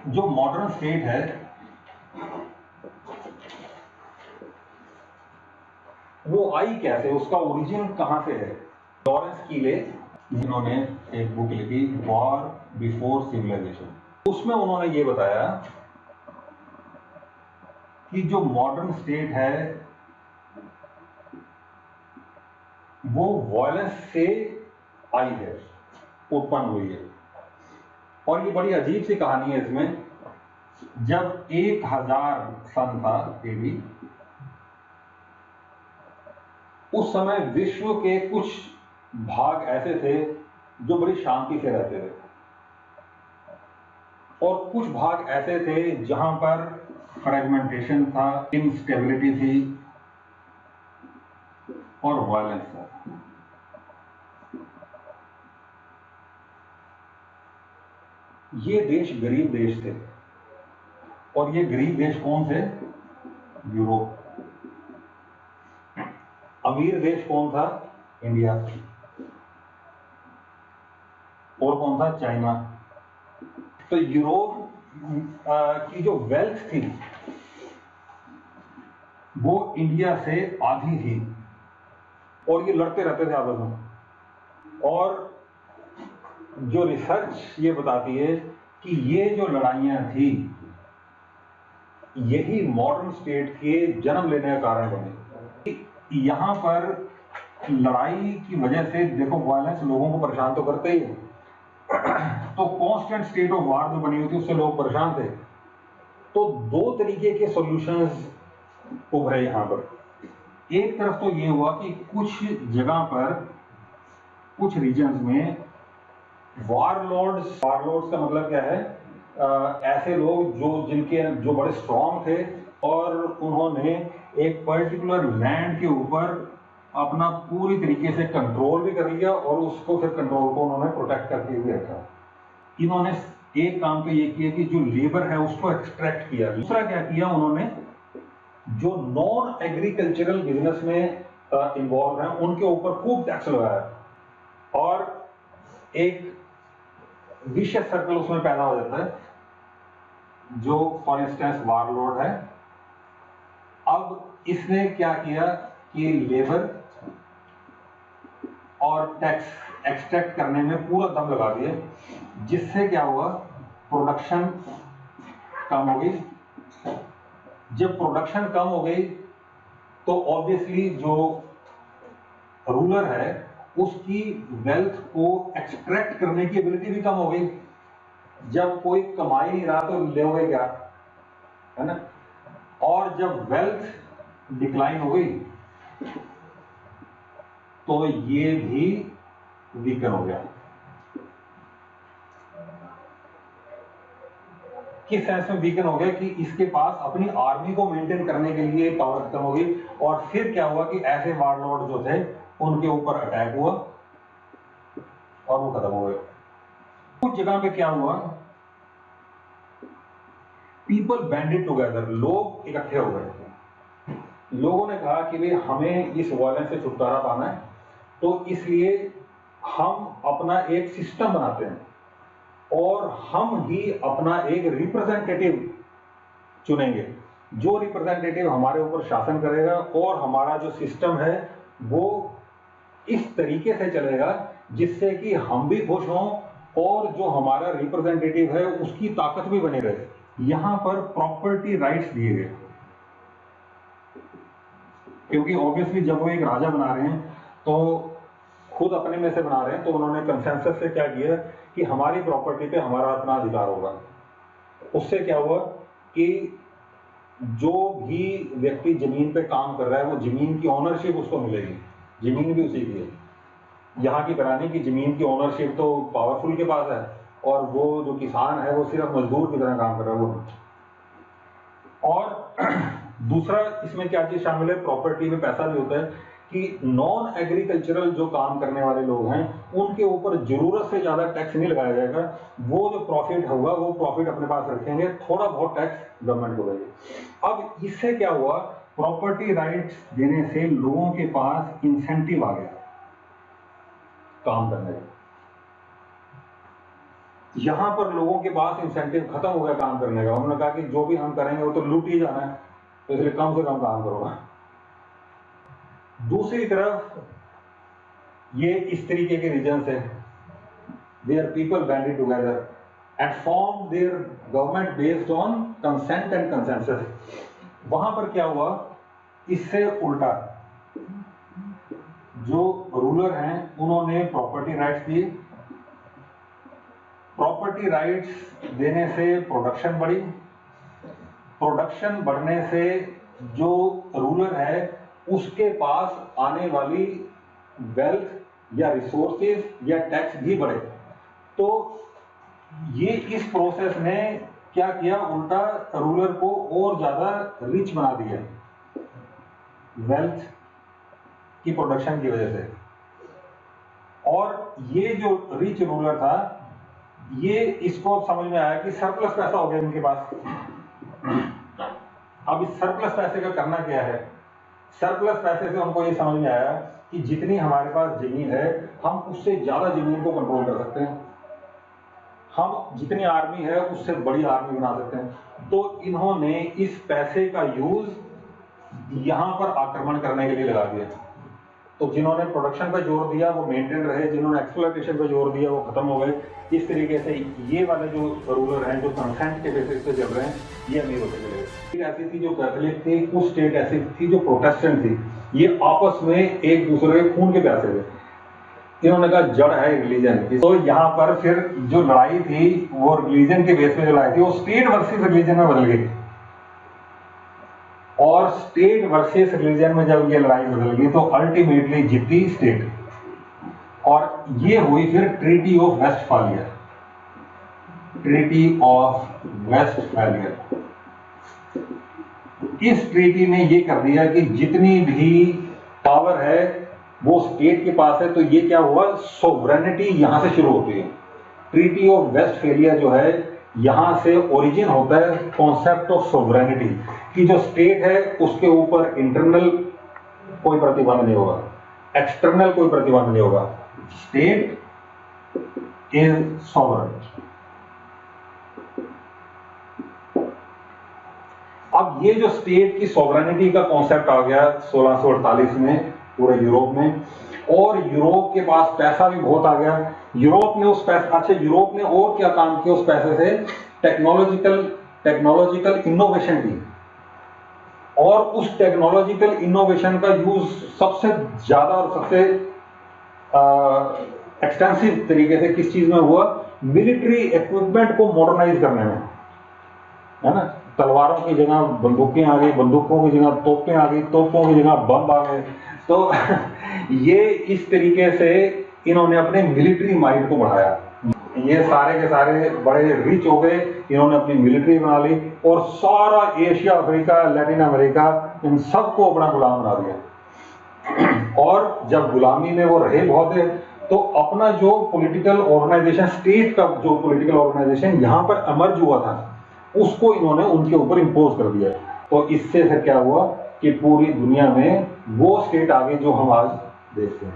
जो modern state है वो आई कैसे, उसका ओरिजिन कहां से है। लॉरेंस कीले जिन्होंने एक बुक लिखी वॉर बिफोर सिविलाइजेशन, उसमें उन्होंने ये बताया कि जो मॉडर्न स्टेट है वो वायलेंस से आई है, उत्पन्न हुई है। और ये बड़ी अजीब सी कहानी है इसमें। जब 1000 सन था एडी, उस समय विश्व के कुछ भाग ऐसे थे जो बड़ी शांति से रहते थे और कुछ भाग ऐसे थे जहां पर फ्रेगमेंटेशन था, इंस्टेबिलिटी थी और वायलेंस था। ये देश गरीब देश थे और ये गरीब देश कौन थे? यूरोप। अमीर देश कौन था? इंडिया। और कौन था? चाइना। तो यूरोप की जो वेल्थ थी वो इंडिया से आधी थी और ये लड़ते रहते थे आपस में। और जो रिसर्च ये बताती है कि ये जो लड़ाइयां थी यही मॉडर्न स्टेट के जन्म लेने का कारण बने। यहां पर लड़ाई की वजह से देखो, वायलेंस लोगों को परेशान तो करते ही है, तो कांस्टेंट स्टेट ऑफ वार जो बनी हुई थी उससे लोग परेशान थे। तो दो तरीके के सॉल्यूशंस उभरे यहां पर। एक तरफ तो ये हुआ कि कुछ जगह पर, कुछ रीजन्स में वारलॉर्ड्स का मतलब क्या है? ऐसे लोग जो बड़े स्ट्रांग थे और उन्होंने एक पर्टिकुलर लैंड के ऊपर अपना पूरी तरीके से कंट्रोल भी कर लिया और उसको फिर कंट्रोल को उन्होंने प्रोटेक्ट करके भी रखा। इन्होंने एक काम तो ये किया कि जो लेबर है उसको एक्सट्रैक्ट किया। दूसरा क्या किया उन्होंने, जो नॉन एग्रीकल्चरल बिजनेस में इन्वॉल्व हैं उनके ऊपर खूब टैक्स लगाया और एक विशियस सर्कल उसमें पैदा हो जाता है। जो फॉर इंस्टेंस वारलॉर्ड है, अब इसने क्या किया कि लेबर और टैक्स एक्सट्रैक्ट करने में पूरा दम लगा दिया, जिससे क्या हुआ? प्रोडक्शन कम हो गई। जब प्रोडक्शन कम हो गई तो ऑब्वियसली जो रूलर है उसकी वेल्थ को एक्सट्रैक्ट करने की एबिलिटी भी कम हो गई। जब कोई कमा ही नहीं रहा तो लोगे क्या, है ना? और जब वेल्थ डिक्लाइन हो गई तो ये भी वीकन हो गया। किस सेंस में वीकन हो गया कि इसके पास अपनी आर्मी को मेंटेन करने के लिए पावर खत्म हो गई। और फिर क्या हुआ कि ऐसे वारलॉर्ड जो थे उनके ऊपर अटैक हुआ और वो खत्म हो गए। कुछ जगह पे क्या हुआ, पीपल बैंडेड टुगेदर, लोग इकट्ठे हो गए। लोगों ने कहा कि भाई हमें इस वायलेंस से छुटकारा पाना है, तो इसलिए हम अपना एक सिस्टम बनाते हैं और हम ही अपना एक रिप्रेजेंटेटिव चुनेंगे, जो रिप्रेजेंटेटिव हमारे ऊपर शासन करेगा और हमारा जो सिस्टम है वो इस तरीके से चलेगा जिससे कि हम भी खुश हों और जो हमारा रिप्रेजेंटेटिव है उसकी ताकत भी बनी रहे। यहां पर प्रॉपर्टी राइट्स दिए गए, क्योंकि ऑब्वियसली जब वो एक राजा बना रहे हैं तो खुद अपने में से बना रहे हैं, तो उन्होंने कंसेंसस से क्या किया कि हमारी प्रॉपर्टी पे हमारा अपना अधिकार होगा। उससे क्या हुआ कि जो भी व्यक्ति जमीन पे काम कर रहा है वो जमीन की ओनरशिप उसको मिलेगी, जमीन भी उसी की है। यहाँ की तरह नहीं कि जमीन की ओनरशिप तो पावरफुल के पास है और वो जो किसान है वो सिर्फ मजदूर की तरह काम कर रहा है वो। और दूसरा इसमें क्या चीज शामिल है, प्रॉपर्टी में पैसा भी होता है कि नॉन एग्रीकल्चरल जो काम करने वाले लोग हैं उनके ऊपर जरूरत से ज्यादा टैक्स नहीं लगाया जाएगा। वो जो प्रॉफिट होगा वो प्रॉफिट अपने पास रखेंगे, थोड़ा बहुत टैक्स गवर्नमेंट को देंगे। अब इससे क्या हुआ, प्रॉपर्टी राइट्स देने से लोगों के पास इंसेंटिव आ गया काम करने का। यहाँ पर लोगों के पास इंसेंटिव खत्म हो गया काम करने का। उन्होंने कहा कि जो भी हम करेंगे वो तो लूट ही जाना है, तो इसलिए कम से कम काम करो। दूसरी तरफ ये इस तरीके के रीजन है, where people banded together and formed their government based on consent and consensus. वहां पर क्या हुआ, इससे उल्टा जो रूलर हैं उन्होंने प्रॉपर्टी राइट्स दिए। प्रॉपर्टी राइट्स देने से प्रोडक्शन बढ़ी, प्रोडक्शन बढ़ने से जो रूलर है उसके पास आने वाली वेल्थ या रिसोर्सेज या टैक्स भी बढ़े। तो ये इस प्रोसेस ने क्या किया, उल्टा रूलर को और ज्यादा रिच बना दिया वेल्थ की प्रोडक्शन की वजह से। और ये जो रिच रूलर था, ये इसको समझ में आया कि सरप्लस पैसा हो गया इनके पास। अब इस सरप्लस पैसे का करना क्या है, सरप्लस पैसे से उनको ये समझ में आया कि जितनी हमारे पास जमीन है हम उससे ज्यादा जमीन को कंट्रोल कर सकते हैं, हम जितनी आर्मी है उससे बड़ी आर्मी बना सकते हैं। तो इन्होंने इस पैसे का यूज यहां पर आक्रमण करने के लिए लगा दिया। तो जिन्होंने प्रोडक्शन पर जोर दिया वो मेंटेन रहे, जिन्होंने एक्सप्लॉयटेशन पर जोर दिया वो खत्म हो गए। इस तरीके से ये वाले जो रूलर हैं जो कंसेंट के बेसिस पे चल रहे हैं, ये अमीर होते चले गए। स्टेट ऐसी थी जो कैथोलिक थी, कुछ स्टेट ऐसी थी जो प्रोटेस्टेंट थी। ये आपस में एक दूसरे के खून के प्यासे थे। इन्होंने कहा जड़ है रिलीजन। तो यहाँ पर फिर जो लड़ाई थी वो रिलीजन के बेस पे जो लड़ाई थी वो स्टेट वर्सेस रिलीजन में बदल गई। और स्टेट वर्सेस रिलीजन में जब ये लड़ाई बदल गई तो अल्टीमेटली जीती स्टेट। और ये हुई फिर treaty of Westphalia. Treaty of Westphalia, इस ट्रीटी ने ये कर दिया कि जितनी भी पावर है वो स्टेट के पास है। तो ये क्या हुआ, सोवरेनिटी यहां से शुरू होती है। ट्रीटी ऑफ वेस्टफालिया जो है यहां से ओरिजिन होता है कॉन्सेप्ट ऑफ सोवरेनिटी, कि जो स्टेट है उसके ऊपर इंटरनल कोई प्रतिबंध नहीं होगा, एक्सटर्नल कोई प्रतिबंध नहीं होगा। State is sovereign. अब ये जो स्टेट की सॉवरेनिटी का कॉन्सेप्ट आ गया 1648 में पूरे यूरोप में, और यूरोप के पास पैसा भी बहुत आ गया। यूरोप ने उस पैसे, अच्छा यूरोप ने और क्या काम किया उस पैसे से, टेक्नोलॉजिकल इनोवेशन की। और उस टेक्नोलॉजिकल इनोवेशन का यूज सबसे ज्यादा और सबसे एक्सटेंसिव तरीके से किस चीज में हुआ, मिलिट्री इक्विपमेंट को मॉडर्नाइज करने में, है ना। तलवारों की जगह बंदूकें आ गई, बंदूकों की जगह तोपें आ गई, तोपों की जगह बम आ गए। तो ये इस तरीके से इन्होंने अपने मिलिट्री माइंड को बढ़ाया। ये सारे के सारे बड़े रिच हो गए, इन्होंने अपनी मिलिट्री बना ली और सारा एशिया, अफ्रीका, लैटिन अमेरिका, इन सबको अपना गुलाम बना दिया। और जब गुलामी में वो रहे बहुत है, तो अपना जो पॉलिटिकल ऑर्गेनाइजेशन, स्टेट का जो पॉलिटिकल ऑर्गेनाइजेशन यहाँ पर एमर्ज हुआ था, उसको इन्होंने उनके ऊपर इम्पोज कर दिया। तो इससे फिर क्या हुआ कि पूरी दुनिया में वो स्टेट आ गए जो हम आज देखते हैं।